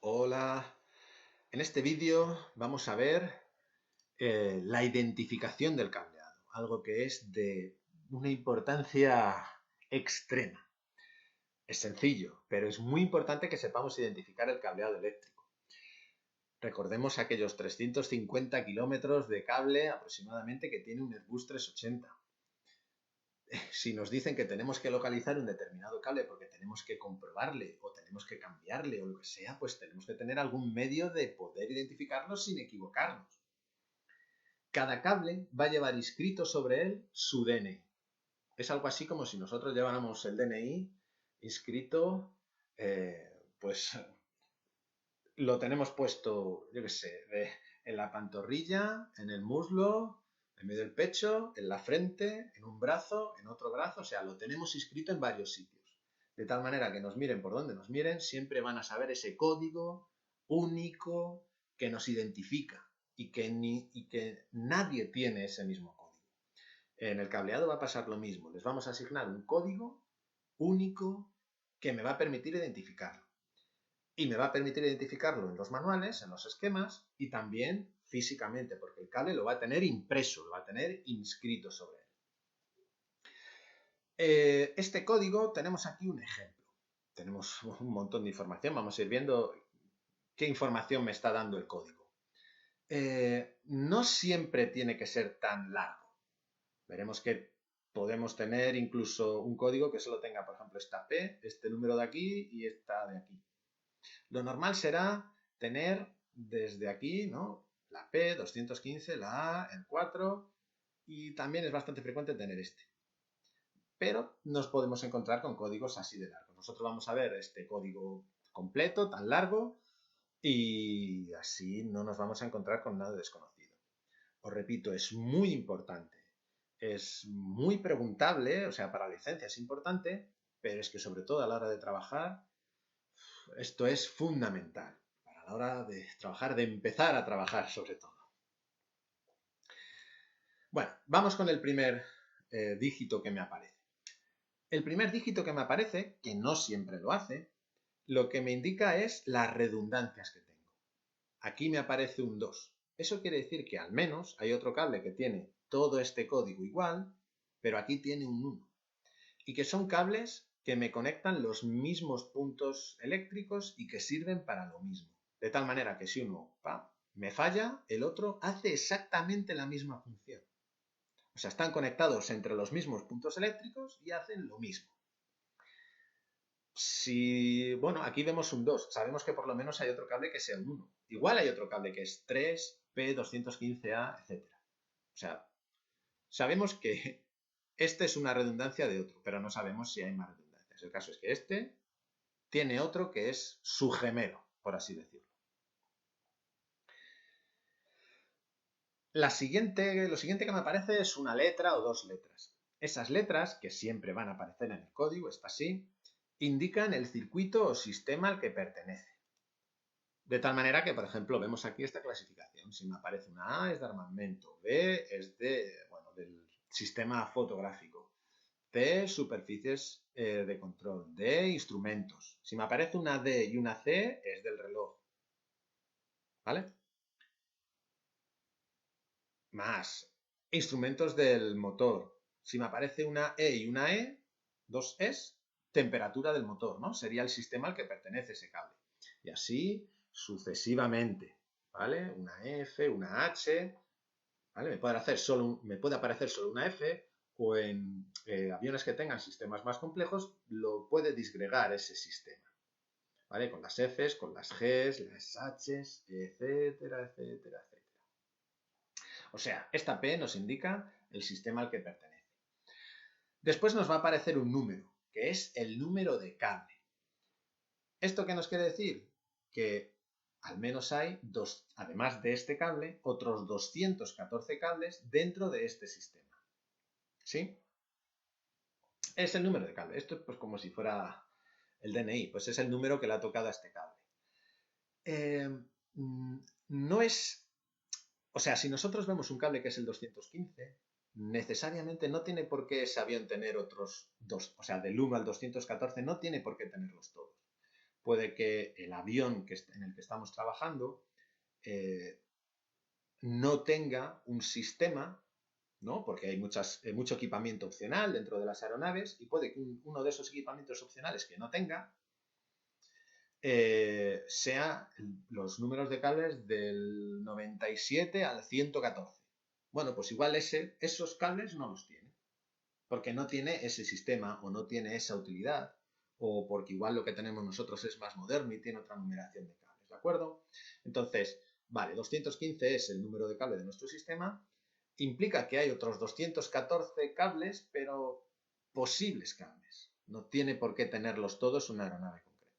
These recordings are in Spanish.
Hola, en este vídeo vamos a ver la identificación del cableado, algo que es de una importancia extrema. Es sencillo, pero es muy importante que sepamos identificar el cableado eléctrico. Recordemos aquellos 350 kilómetros de cable aproximadamente que tiene un Airbus 380. Si nos dicen que tenemos que localizar un determinado cable porque tenemos que comprobarle o tenemos que cambiarle o lo que sea, pues tenemos que tener algún medio de poder identificarlo sin equivocarnos. Cada cable va a llevar inscrito sobre él su DNI. Es algo así como si nosotros lleváramos el DNI inscrito, pues lo tenemos puesto, yo qué sé, en la pantorrilla, en el muslo, en medio del pecho, en la frente, en un brazo, en otro brazo, o sea, lo tenemos inscrito en varios sitios. De tal manera que nos miren por donde nos miren, siempre van a saber ese código único que nos identifica y que nadie tiene ese mismo código. En el cableado va a pasar lo mismo, les vamos a asignar un código único que me va a permitir identificarlo. Y me va a permitir identificarlo en los manuales, en los esquemas y también físicamente, porque el cable lo va a tener impreso, lo va a tener inscrito sobre él. Este código, tenemos aquí un ejemplo. Tenemos un montón de información, vamos a ir viendo qué información me está dando el código. No siempre tiene que ser tan largo. Veremos que podemos tener incluso un código que solo tenga, por ejemplo, esta P, este número de aquí y esta de aquí. Lo normal será tener desde aquí, ¿no?, la P, 215, la A, el 4 y también es bastante frecuente tener este. Pero nos podemos encontrar con códigos así de largos. Nosotros vamos a ver este código completo, tan largo, y así no nos vamos a encontrar con nada desconocido. Os repito, es muy importante, es muy preguntable, o sea, para la licencia es importante, pero es que sobre todo a la hora de trabajar, esto es fundamental para la hora de trabajar, de empezar a trabajar sobre todo. Bueno, vamos con el primer dígito que me aparece. El primer dígito que me aparece, que no siempre lo hace, lo que me indica es las redundancias que tengo. Aquí me aparece un 2. Eso quiere decir que al menos hay otro cable que tiene todo este código igual, pero aquí tiene un 1. Y que son cables que me conectan los mismos puntos eléctricos y que sirven para lo mismo. De tal manera que si uno me falla, el otro hace exactamente la misma función. O sea, están conectados entre los mismos puntos eléctricos y hacen lo mismo. Bueno, aquí vemos un 2. Sabemos que por lo menos hay otro cable que sea un 1. Igual hay otro cable que es 3, P215A, etc. O sea, sabemos que este es una redundancia de otro, pero no sabemos si hay más redundancias. El caso es que este tiene otro que es su gemelo, por así decirlo. Lo siguiente que me aparece es una letra o dos letras. Esas letras, que siempre van a aparecer en el código, está así, indican el circuito o sistema al que pertenece. De tal manera que, por ejemplo, vemos aquí esta clasificación. Si me aparece una A es de armamento, B es del sistema fotográfico, C, superficies de control, D, instrumentos. Si me aparece una D y una C es del reloj. ¿Vale? Más instrumentos del motor. Si me aparece una E y una E, dos Es, temperatura del motor, ¿no? Sería el sistema al que pertenece ese cable. Y así sucesivamente, ¿vale? Una F, una H, ¿vale? Me puede aparecer solo una F, o en aviones que tengan sistemas más complejos, lo puede disgregar ese sistema, ¿vale? Con las Fs, con las Gs, las Hs, etcétera, etcétera, etcétera. O sea, esta P nos indica el sistema al que pertenece. Después nos va a aparecer un número, que es el número de cable. ¿Esto qué nos quiere decir? Que al menos hay, además de este cable, otros 214 cables dentro de este sistema. ¿Sí? Es el número de cable. Esto es pues como si fuera el DNI, pues es el número que le ha tocado a este cable. No es... O sea, si nosotros vemos un cable que es el 215, necesariamente no tiene por qué ese avión tener otros dos. O sea, del 1 al 214 no tiene por qué tenerlos todos. puede que el avión en el que estamos trabajando no tenga un sistema, ¿no? Porque hay mucho equipamiento opcional dentro de las aeronaves y puede que uno de esos equipamientos opcionales que no tenga sea los números de cables del 97 al 114. Bueno, pues igual esos cables no los tiene, porque no tiene ese sistema o no tiene esa utilidad, o porque igual lo que tenemos nosotros es más moderno y tiene otra numeración de cables, ¿de acuerdo? Entonces, vale, 215 es el número de cable de nuestro sistema, implica que hay otros 214 cables, pero posibles cables. No tiene por qué tenerlos todos una aeronave concreta.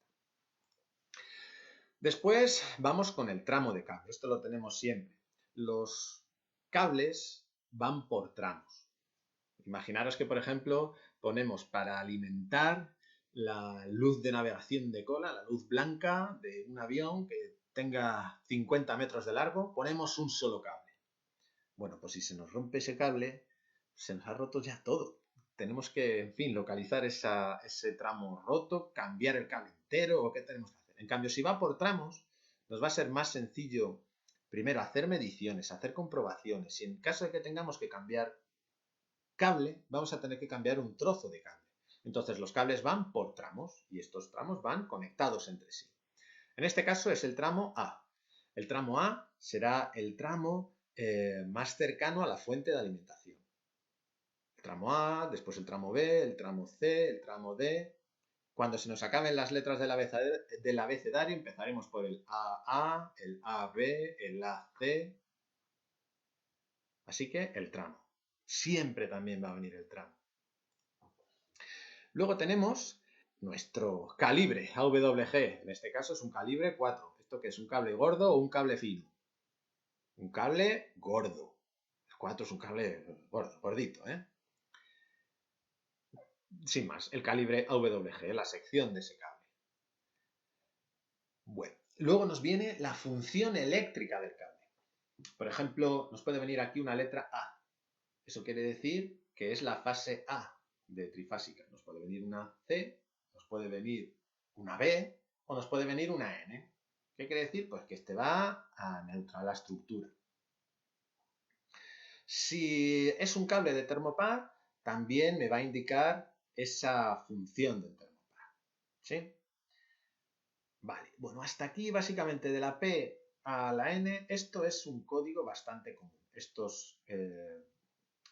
Después vamos con el tramo de cable. Esto lo tenemos siempre. Los cables van por tramos. Imaginaros que, por ejemplo, ponemos para alimentar la luz de navegación de cola, la luz blanca de un avión que tenga 50 metros de largo, ponemos un solo cable. Bueno, pues si se nos rompe ese cable, se nos ha roto ya todo. Tenemos que, en fin, localizar ese tramo roto, cambiar el cable entero o qué tenemos que hacer. En cambio, si va por tramos, nos va a ser más sencillo, primero, hacer mediciones, hacer comprobaciones y en caso de que tengamos que cambiar cable, vamos a tener que cambiar un trozo de cable. Entonces los cables van por tramos y estos tramos van conectados entre sí. En este caso es el tramo A. El tramo A será el tramo más cercano a la fuente de alimentación. El tramo A, después el tramo B, el tramo C, el tramo D. Cuando se nos acaben las letras del abecedario empezaremos por el AA, el AB, el AC. Así que el tramo. Siempre también va a venir el tramo. Luego tenemos nuestro calibre AWG. En este caso es un calibre 4. ¿Esto qué es? ¿Un cable gordo o un cable fino? Un cable gordo. El 4 es un cable gordo, gordito, ¿eh? Sin más, el calibre AWG, la sección de ese cable. Bueno, luego nos viene la función eléctrica del cable. Por ejemplo, nos puede venir aquí una letra A. Eso quiere decir que es la fase A de trifásica. Nos puede venir una C, nos puede venir una B o nos puede venir una N. ¿Qué quiere decir? Pues que este va a neutral la estructura. Si es un cable de termopar, también me va a indicar esa función del termopar. ¿Sí? Vale, bueno, hasta aquí básicamente de la P a la N, esto es un código bastante común, estos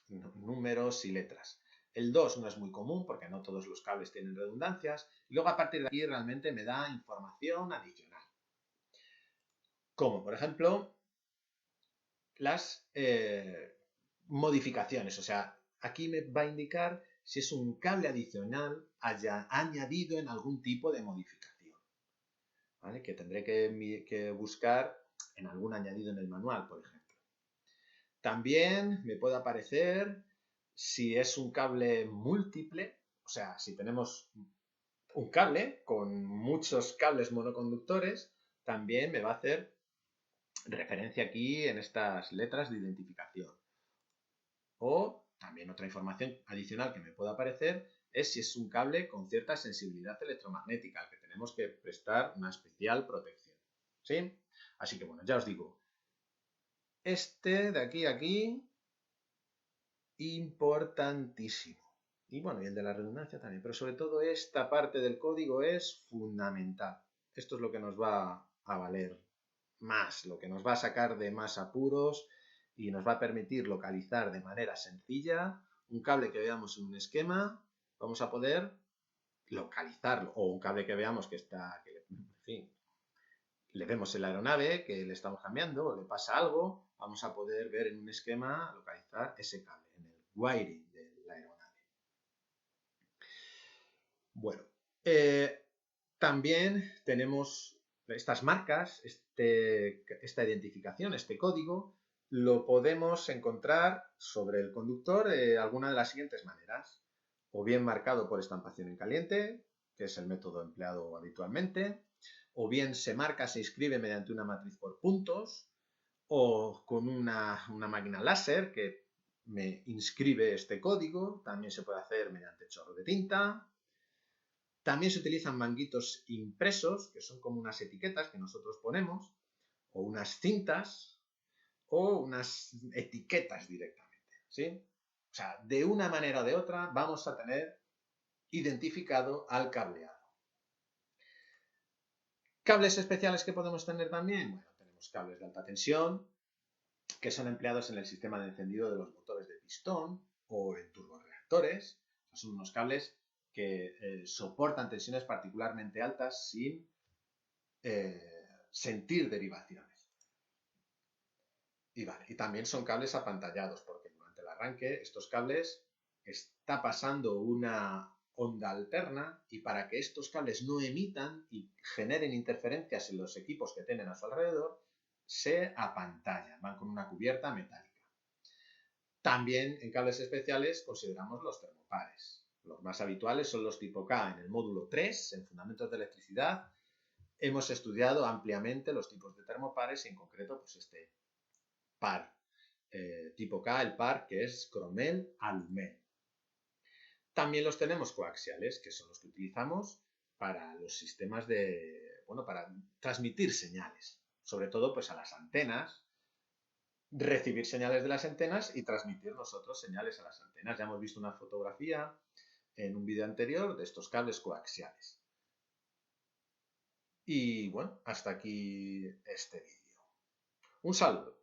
números y letras. El 2 no es muy común porque no todos los cables tienen redundancias. Y luego a partir de aquí realmente me da información adicional. Como por ejemplo las modificaciones. O sea, aquí me va a indicar si es un cable adicional añadido en algún tipo de modificación. ¿Vale? Que tendré que buscar en algún añadido en el manual, por ejemplo. También me puede aparecer si es un cable múltiple, o sea, si tenemos un cable con muchos cables monoconductores, también me va a hacer referencia aquí en estas letras de identificación. O también otra información adicional que me puede aparecer es si es un cable con cierta sensibilidad electromagnética, al que tenemos que prestar una especial protección. ¿Sí? Así que bueno, ya os digo, este de aquí a aquí, importantísimo. Y bueno, y el de la redundancia también, pero sobre todo esta parte del código es fundamental. Esto es lo que nos va a valer más, lo que nos va a sacar de más apuros y nos va a permitir localizar de manera sencilla un cable que veamos en un esquema, vamos a poder localizarlo, o un cable que veamos que está, en fin, le vemos en la aeronave que le estamos cambiando o le pasa algo, vamos a poder ver en un esquema, localizar ese cable, en el wiring de la aeronave. Bueno, también tenemos estas marcas, esta identificación, este código, lo podemos encontrar sobre el conductor de alguna de las siguientes maneras. O bien marcado por estampación en caliente, que es el método empleado habitualmente, o bien se marca, se inscribe mediante una matriz por puntos, o con una máquina láser que me inscribe este código, también se puede hacer mediante chorro de tinta. También se utilizan manguitos impresos, que son como unas etiquetas que nosotros ponemos, o unas cintas, o unas etiquetas directamente, ¿sí? O sea, de una manera o de otra vamos a tener identificado al cableado. ¿Cables especiales que podemos tener también? Bueno, tenemos cables de alta tensión, que son empleados en el sistema de encendido de los motores de pistón o en turborreactores. Son unos cables que soportan tensiones particularmente altas sin sentir derivaciones. Y también son cables apantallados, porque durante el arranque estos cables está pasando una onda alterna y para que estos cables no emitan y generen interferencias en los equipos que tienen a su alrededor, se apantallan, van con una cubierta metálica. También en cables especiales consideramos los termopares. Los más habituales son los tipo K en el módulo 3, en Fundamentos de Electricidad. Hemos estudiado ampliamente los tipos de termopares y en concreto pues este par tipo K, el par que es cromel-alumel. También los tenemos coaxiales, que son los que utilizamos para los sistemas de, bueno, para transmitir señales, sobre todo pues a las antenas, recibir señales de las antenas y transmitir nosotros señales a las antenas. Ya hemos visto una fotografía en un vídeo anterior de estos cables coaxiales. Y bueno, hasta aquí este vídeo. Un saludo.